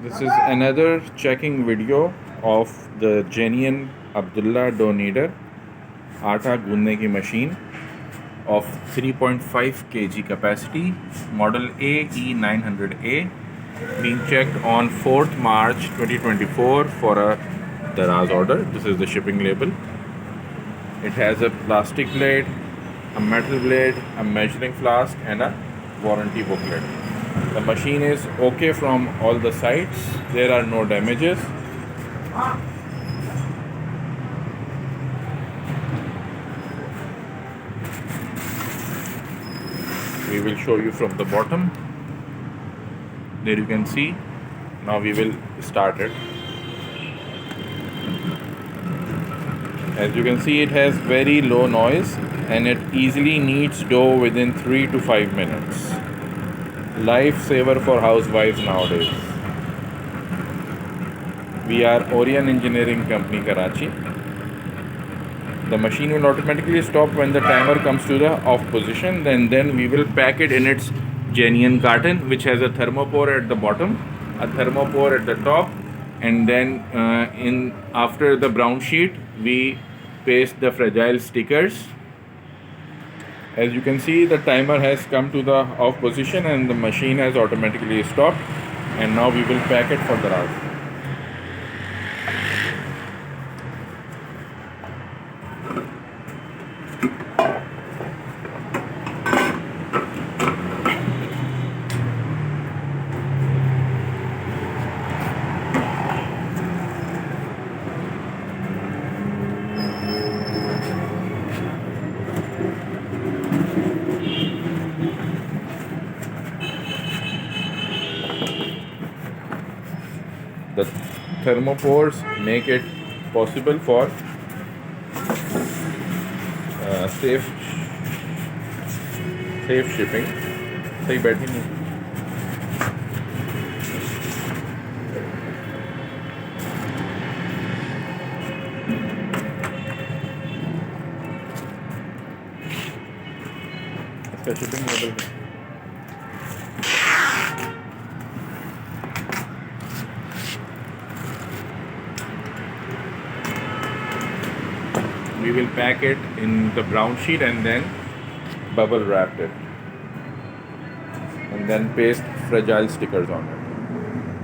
This is another checking video of the genuine Abdullah Dough Kneader Aata Goondnay ki machine of 3.5 kg capacity, model AE900A, being checked on 4th March 2024 for a Daraz order. This is the shipping label. It has a plastic blade, a metal blade, a measuring flask, and a warranty booklet. The machine is okay from all the sides. There are no damages. We will show you from the bottom. There you can see. Now we will start it. As you can see, it has very low noise and it easily kneads dough within 3 to 5 minutes. Lifesaver for housewives nowadays. We are Orion Engineering Company, Karachi. The machine will automatically stop when the timer comes to the off position. Then we will pack it in its genuine carton, which has a thermopore at the bottom, a thermopore at the top, and then after the brown sheet we paste the fragile stickers. As you can see, the timer has come to the off position and the machine has automatically stopped, and now we will pack it for the Daraz. The thermopores make it possible for safe shipping. सही बैठी नहीं. इसका shipping level है. We will pack it in the brown sheet and then bubble wrap it and then paste fragile stickers on it.